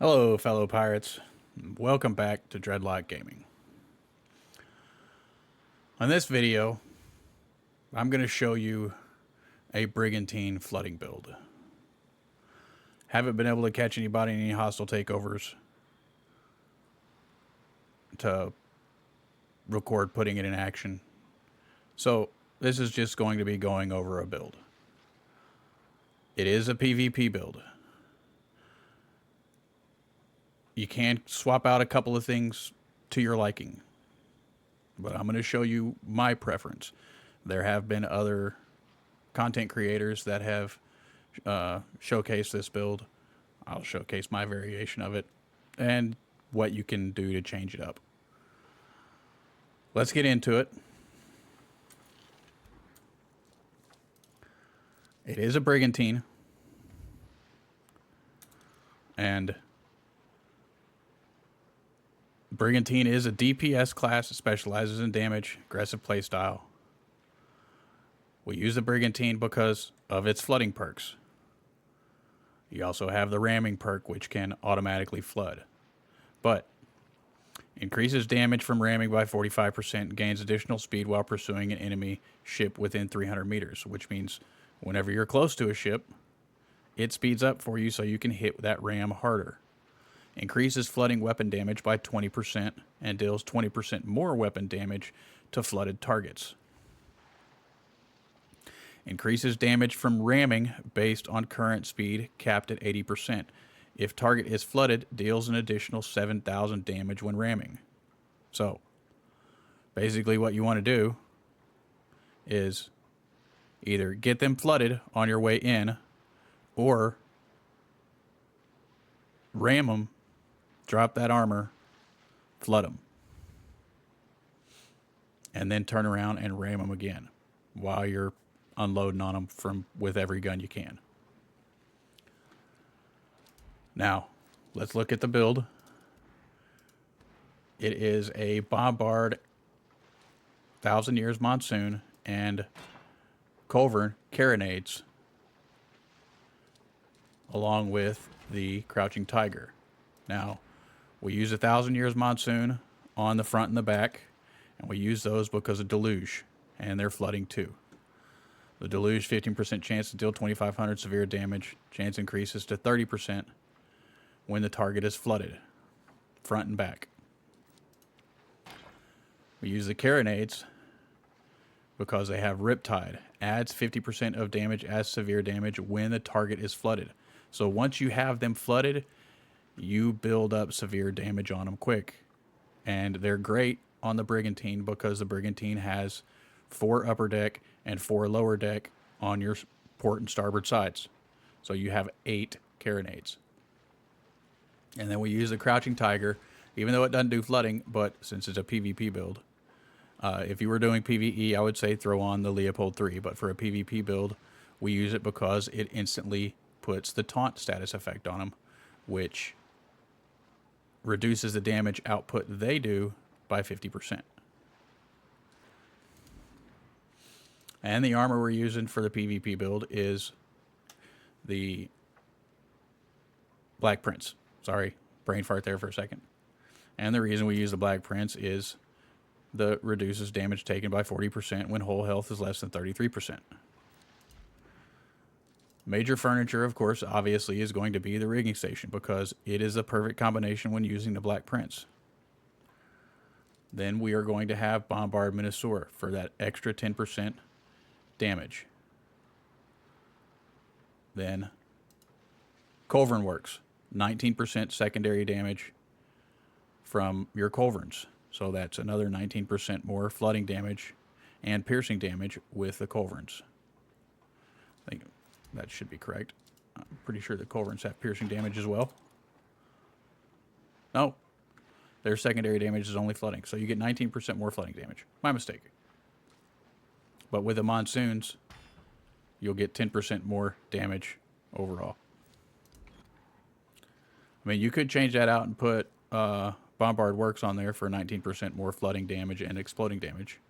Hello, fellow pirates. Welcome back to Dreadlock Gaming. On this video, I'm going to show you a Brigantine flooding build. Haven't been able to catch anybody in any hostile takeovers to record putting it in action. So this is just going to be going over a build. It is a PvP build. You can swap out a couple of things to your liking, but I'm going to show you my preference. There have been other content creators that have showcased this build. I'll showcase my variation of it and what you can do to change it up. Let's get into it. It is a Brigantine, and Brigantine is a DPS class that specializes in damage, aggressive playstyle. We use the Brigantine because of its flooding perks. You also have the ramming perk, which can automatically flood, but increases damage from ramming by 45%, gains additional speed while pursuing an enemy ship within 300 meters, which means whenever you're close to a ship, it speeds up for you so you can hit that ram harder. Increases flooding weapon damage by 20% and deals 20% more weapon damage to flooded targets. Increases damage from ramming based on current speed, capped at 80%. If target is flooded, deals an additional 7,000 damage when ramming. So, basically what you want to do is either get them flooded on your way in, or ram them, drop that armor, flood them, and then turn around and ram them again while you're unloading on them with every gun you can. Now, let's look at the build. It is a Bombard, 1,000 Years Monsoon, and Culverin carronades, along with the Crouching Tiger. Now, we use 1,000 Years Monsoon on the front and the back, and we use those because of Deluge, and they're flooding too. The Deluge, 15% chance to deal 2,500 severe damage. Chance increases to 30% when the target is flooded, front and back. We use the carronades because they have Riptide. Adds 50% of damage as severe damage when the target is flooded. So once you have them flooded, you build up severe damage on them quick. And they're great on the Brigantine because the Brigantine has 4 upper deck and 4 lower deck on your port and starboard sides. So you have 8 carronades. And then we use the Crouching Tiger, even though it doesn't do flooding, but since it's a PvP build. If you were doing PvE, I would say throw on the Leopold 3, but for a PvP build, we use it because it instantly puts the taunt status effect on them, which reduces the damage output they do by 50%. And the armor we're using for the PvP build is the Black Prince. Sorry, brain fart there for a second. And the reason we use the Black Prince is the reduces damage taken by 40% when whole health is less than 33%. Major furniture, of course, obviously is going to be the rigging station because it is the perfect combination when using the Black Prince. Then we are going to have Bombard Minosaur for that extra 10% damage. Then Culverin works, 19% secondary damage from your Culverins. So that's another 19% more flooding damage and piercing damage with the Culverins. I think that should be correct. I'm pretty sure the Culverins have piercing damage as well. No, their secondary damage is only flooding. So you get 19% more flooding damage. My mistake. But with the Monsoons, you'll get 10% more damage overall. I mean, you could change that out and put Bombard Works on there for 19% more flooding damage and exploding damage.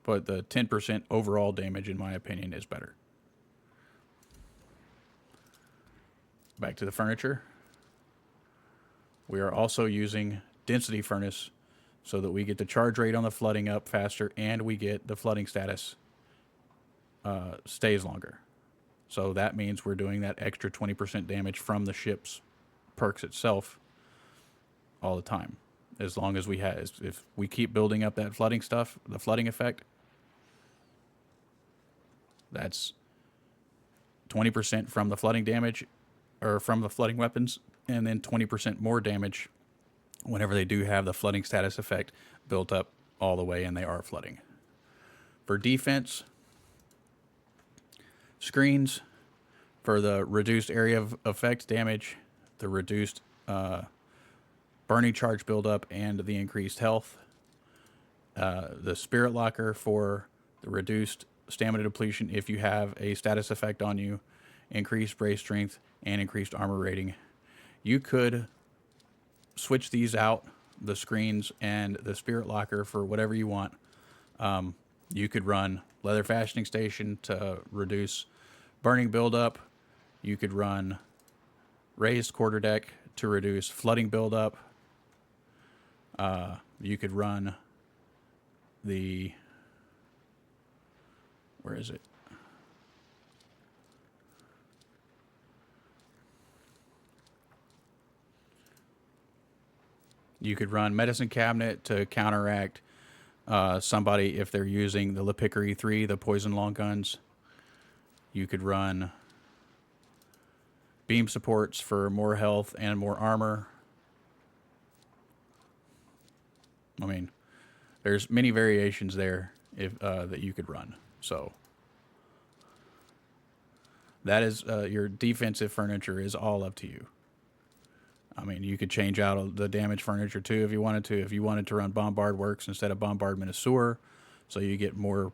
But the 10% overall damage, in my opinion, is better. Back to the furniture. We are also using density furnace so that we get the charge rate on the flooding up faster and we get the flooding status stays longer. So that means we're doing that extra 20% damage from the ship's perks itself all the time. As long as we have, if we keep building up that flooding stuff, the flooding effect, that's 20% from the flooding damage or from the flooding weapons, and then 20% more damage whenever they do have the flooding status effect built up all the way and they are flooding. For defense, screens for the reduced area of effect damage, the reduced burning charge buildup, and the increased health. The spirit locker for the reduced stamina depletion if you have a status effect on you, increased brace strength, and increased armor rating. You could switch these out, the screens and the spirit locker, for whatever you want. You could run leather fashioning station to reduce burning buildup. You could run raised quarterdeck to reduce flooding buildup. You could run the, where is it? You could run medicine cabinet to counteract somebody if they're using the Lepickery 3, the poison long guns. You could run beam supports for more health and more armor. I mean, there's many variations there if that you could run. So that is your defensive furniture is all up to you. I mean, you could change out the damage furniture too if you wanted to. If you wanted to run bombard works instead of bombardment of sewer, so you get more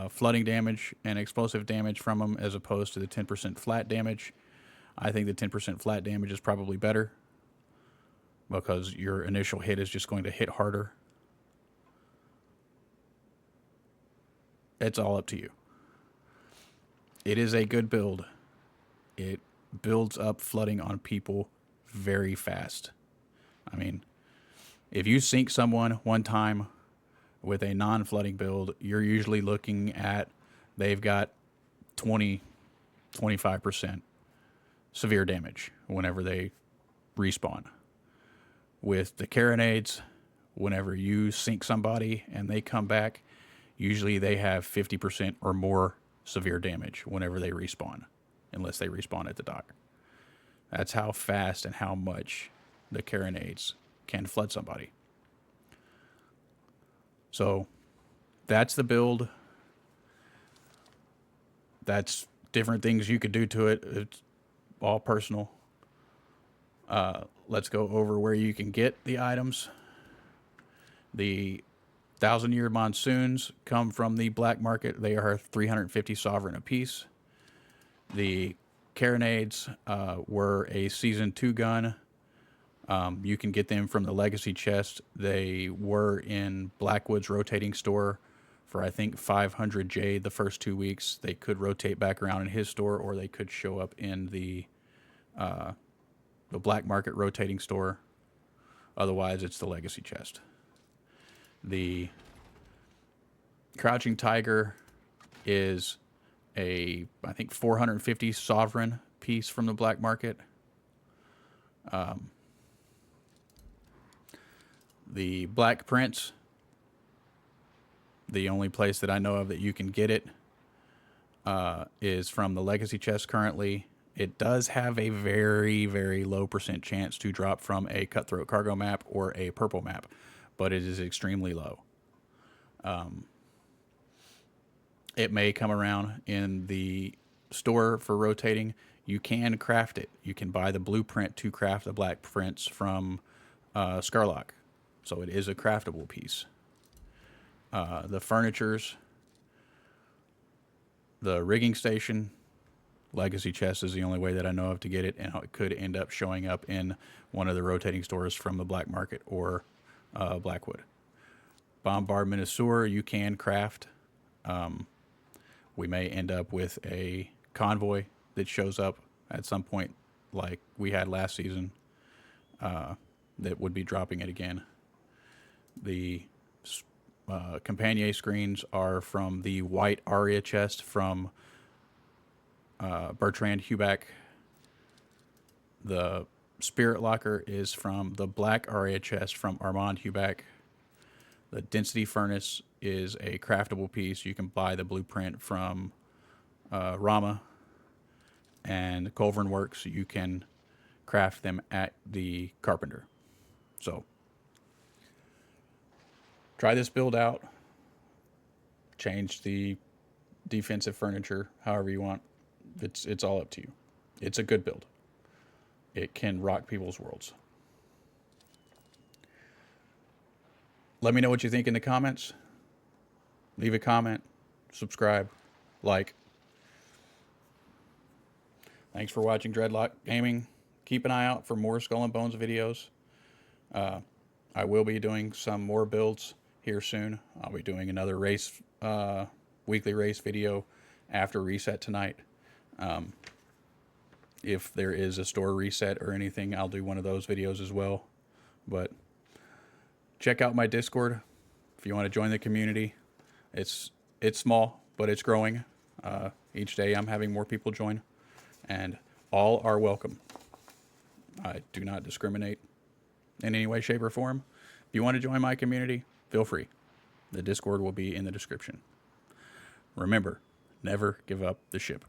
flooding damage and explosive damage from them as opposed to the 10% flat damage. I think the 10% flat damage is probably better because your initial hit is just going to hit harder. It's all up to you. It is a good build. It builds up flooding on people very fast. I mean, if you sink someone one time with a non-flooding build, you're usually looking at they've got 25% severe damage whenever they respawn. With the carronades, whenever you sink somebody and they come back, usually they have 50% or more severe damage whenever they respawn, unless they respawn at the dock. That's how fast and how much the carronades can flood somebody. So that's the build. That's different things you could do to it. It's all personal. Let's go over where you can get the items. The 1,000-year monsoons come from the black market. They are 350 sovereign apiece. The carronades were a season 2 gun. You can get them from the legacy chest. They were in Blackwood's rotating store for I think 500 jade the first 2 weeks. They could rotate back around in his store, or they could show up in the black market rotating store. Otherwise, it's the legacy chest. The Crouching Tiger is a, I think, 450 sovereign piece from the black market. The Black Prince, the only place that I know of that you can get it, is from the legacy chest currently. It does have a very, very low % chance to drop from a cutthroat cargo map or a purple map, but it is extremely low. It may come around in the store for rotating. You can craft it. You can buy the blueprint to craft the Black Prince from Scarlock. So it is a craftable piece. The furnitures, the rigging station, legacy chest is the only way that I know of to get it, and it could end up showing up in one of the rotating stores from the black market or Blackwood. Bombardment of sewer you can craft. We may end up with a convoy that shows up at some point like we had last season, that would be dropping it again. The companion screens are from the white Aria chest from Bertrand Huback. The Spirit Locker is from the black Aria chest from Armand Huback. The Density Furnace is a craftable piece. You can buy the blueprint from Rama. And Culverin Works, you can craft them at the Carpenter. So, try this build out. Change the defensive furniture however you want. It's all up to you. It's a good build. It can rock people's worlds. Let me know what you think in the comments. Leave a comment, subscribe, like. Thanks for watching Dreadlock Gaming. Keep an eye out for more Skull and Bones videos. I will be doing some more builds here soon. I'll be doing another race, weekly race video after reset tonight. If there is a store reset or anything, I'll do one of those videos as well. But check out my Discord if you want to join the community. It's small, but it's growing. Each day I'm having more people join, and all are welcome. I do not discriminate in any way, shape, or form. If you want to join my community, feel free. The Discord will be in the description. Remember, never give up the ship.